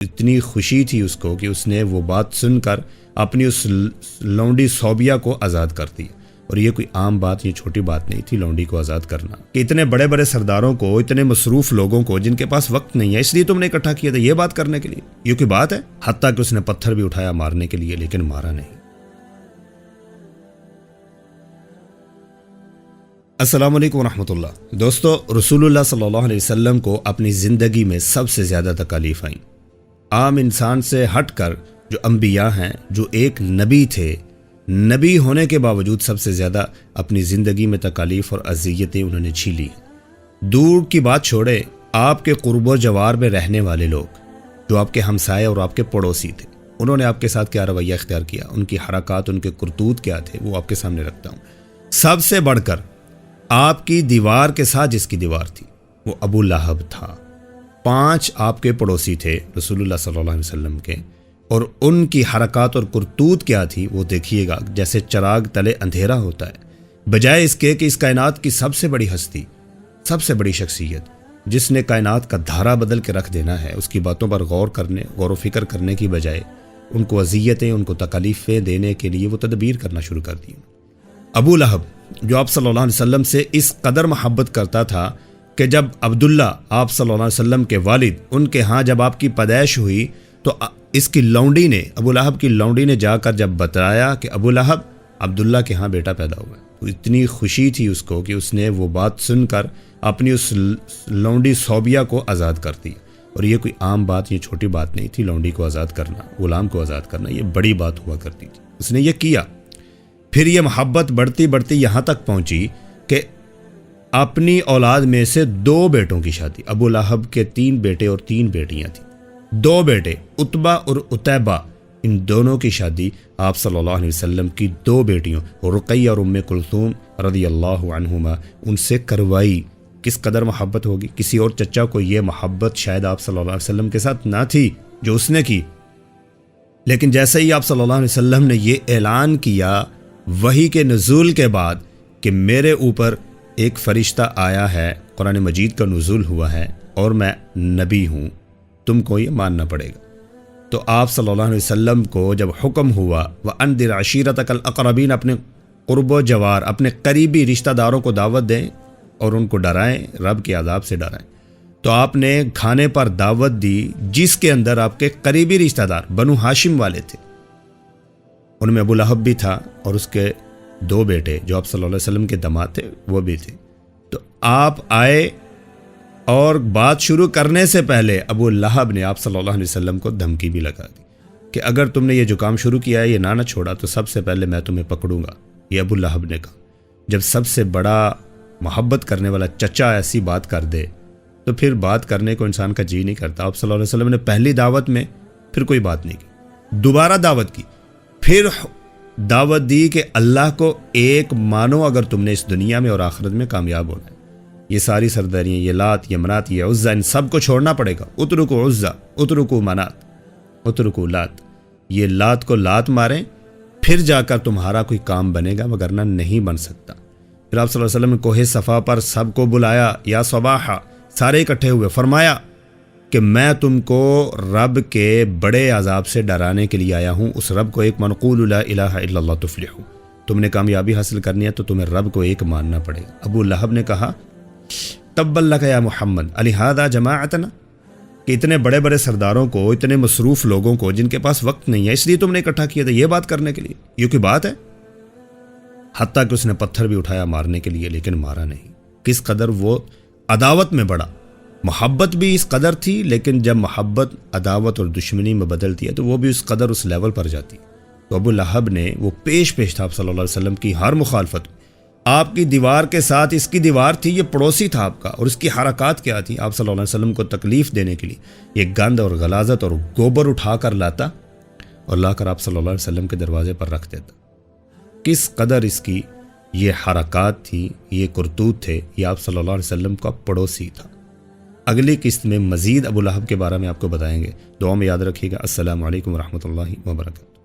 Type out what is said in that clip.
اتنی خوشی تھی اس کو کہ اس نے وہ بات سن کر اپنی اس لونڈی صوبیہ کو آزاد کر دی. اور یہ کوئی عام بات، یہ چھوٹی بات نہیں تھی لونڈی کو آزاد کرنا، کہ اتنے بڑے بڑے سرداروں کو، اتنے مصروف لوگوں کو جن کے پاس وقت نہیں ہے، اس لیے تم نے اکٹھا کیا تھا یہ بات کرنے کے لیے. یہ کوئی بات ہے؟ حتیٰ کہ اس نے پتھر بھی اٹھایا مارنے کے لیے، لیکن مارا نہیں. السلام علیکم ورحمۃ اللہ. دوستو، رسول اللہ صلی اللہ علیہ وسلم کو اپنی زندگی میں سب سے زیادہ تکالیف آئیں. عام انسان سے ہٹ کر جو انبیاء ہیں، جو ایک نبی تھے، نبی ہونے کے باوجود سب سے زیادہ اپنی زندگی میں تکالیف اور اذیتیں انہوں نے جھیلی. دور کی بات چھوڑے، آپ کے قرب و جوار میں رہنے والے لوگ جو آپ کے ہمسائے اور آپ کے پڑوسی تھے، انہوں نے آپ کے ساتھ کیا رویہ اختیار کیا، ان کی حرکات، ان کے کرتوت کیا تھے، وہ آپ کے سامنے رکھتا ہوں. سب سے بڑھ کر آپ کی دیوار کے ساتھ جس کی دیوار تھی وہ ابو لہب تھا. 5 آپ کے پڑوسی تھے رسول اللہ صلی اللہ علیہ وسلم کے، اور ان کی حرکات اور کرتوت کیا تھی وہ دیکھیے گا. جیسے چراغ تلے اندھیرا ہوتا ہے، بجائے اس کے کہ اس کائنات کی سب سے بڑی ہستی، سب سے بڑی شخصیت جس نے کائنات کا دھارا بدل کے رکھ دینا ہے، اس کی باتوں پر غور و فکر کرنے کی بجائے ان کو اذیتیں، ان کو تکالیفیں دینے کے لیے وہ تدبیر کرنا شروع کر دی. ابو لہب جو آپ صلی اللہ علیہ وسلم سے اس قدر محبت کرتا تھا کہ جب عبداللہ آپ صلی اللہ علیہ وسلم کے والد، ان کے ہاں جب آپ کی پیدائش ہوئی تو اس کی لونڈی نے، ابو لہب کی لونڈی نے جا کر جب بتایا کہ ابو لہب، عبداللہ کے ہاں بیٹا پیدا ہوا ہے، تو اتنی خوشی تھی اس کو کہ اس نے وہ بات سن کر اپنی اس لونڈی صوبیہ کو آزاد کر دی. اور یہ کوئی عام بات، یہ چھوٹی بات نہیں تھی لونڈی کو آزاد کرنا، غلام کو آزاد کرنا، یہ بڑی بات ہوا کرتی تھی. اس نے یہ کیا. پھر یہ محبت بڑھتی بڑھتی یہاں تک پہنچی کہ اپنی اولاد میں سے 2 بیٹوں کی شادی، ابو لہب کے 3 بیٹے اور 3 بیٹیاں تھیں، 2 بیٹے عتبہ اور عتیبہ، ان دونوں کی شادی آپ صلی اللہ علیہ وسلم کی 2 بیٹیوں رقیہ اور ام کلثوم رضی اللہ عنہما ان سے کروائی. کس قدر محبت ہوگی، کسی اور چچا کو یہ محبت شاید آپ صلی اللہ علیہ وسلم کے ساتھ نہ تھی جو اس نے کی. لیکن جیسے ہی آپ صلی اللہ علیہ وسلم نے یہ اعلان کیا وحی کے نزول کے بعد کہ میرے اوپر ایک فرشتہ آیا ہے، قرآن مجید کا نزول ہوا ہے اور میں نبی ہوں، تم کو یہ ماننا پڑے گا. تو آپ صلی اللہ علیہ وسلم کو جب حکم ہوا وَأَنذِرْ عَشِيرَتَكَ الْأَقْرَبِينَ، اپنے قرب و جوار، اپنے قریبی رشتہ داروں کو دعوت دیں اور ان کو ڈرائیں، رب کے عذاب سے ڈرائیں. تو آپ نے کھانے پر دعوت دی جس کے اندر آپ کے قریبی رشتہ دار بنو ہاشم والے تھے، ان میں ابو لہب بھی تھا اور اس کے 2 بیٹے جو آپ صلی اللہ علیہ وسلم کے داماد تھے وہ بھی تھے. تو آپ آئے اور بات شروع کرنے سے پہلے ابو لہب نے آپ صلی اللہ علیہ وسلم کو دھمکی بھی لگا دی کہ اگر تم نے یہ جو کام شروع کیا ہے یہ نہ چھوڑا تو سب سے پہلے میں تمہیں پکڑوں گا. یہ ابو لہب نے کہا. جب سب سے بڑا محبت کرنے والا چچا ایسی بات کر دے تو پھر بات کرنے کو انسان کا جی نہیں کرتا. آپ صلی اللہ علیہ وسلم نے پہلی دعوت میں پھر کوئی بات نہیں کی، دوبارہ دعوت کی، پھر دعوت دی کہ اللہ کو ایک مانو اگر تم نے اس دنیا میں اور آخرت میں کامیاب ہونا ہے. یہ ساری سرداریاں، یہ لات، یہ منات، یہ عزہ، ان سب کو چھوڑنا پڑے گا. اترکو عزہ، اترکو منات، اترکو لات. یہ لات کو لات ماریں پھر جا کر تمہارا کوئی کام بنے گا، وگرنہ نہیں بن سکتا. پھر آپ صلی اللہ علیہ وسلم نے کوہ صفا پر سب کو بلایا، یا صباحا، سارے اکٹھے ہوئے، فرمایا کہ میں تم کو رب کے بڑے عذاب سے ڈرانے کے لیے آیا ہوں. اس رب کو ایک منقول لا الہ الا اللہ تفلحو. تم نے کامیابی حاصل کرنی ہے تو تمہیں رب کو ایک ماننا پڑے گا. ابو لہب نے کہا تبا لک یا محمد الہذا جماعتنا، کہ اتنے بڑے بڑے سرداروں کو، اتنے مصروف لوگوں کو جن کے پاس وقت نہیں ہے، اس لیے تم نے اکٹھا کیا تھا یہ بات کرنے کے لیے. یہ کوئی بات ہے؟ حتیٰ کہ اس نے پتھر بھی اٹھایا مارنے کے لیے، لیکن مارا نہیں. کس قدر وہ عداوت میں بڑا. محبت بھی اس قدر تھی، لیکن جب محبت عداوت اور دشمنی میں بدلتی ہے تو وہ بھی اس قدر اس لیول پر جاتی ہے. تو ابو لہب نے وہ پیش تھا آپ صلی اللہ علیہ وسلم کی ہر مخالفت. آپ کی دیوار کے ساتھ اس کی دیوار تھی، یہ پڑوسی تھا آپ کا، اور اس کی حرکات کیا تھی. آپ صلی اللہ علیہ وسلم کو تکلیف دینے کے لیے یہ گند اور غلاظت اور گوبر اٹھا کر لاتا اور لا کر آپ صلی اللہ علیہ وسلم کے دروازے پر رکھ دیتا. کس قدر اس کی یہ حرکات تھی، یہ کرتوت تھے. یہ آپ صلی اللہ علیہ وسلم کا پڑوسی تھا. اگلی قسط میں مزید ابو لہب کے بارے میں آپ کو بتائیں گے. دعا میں یاد رکھیے گا. السلام علیکم ورحمۃ اللہ وبرکاتہ.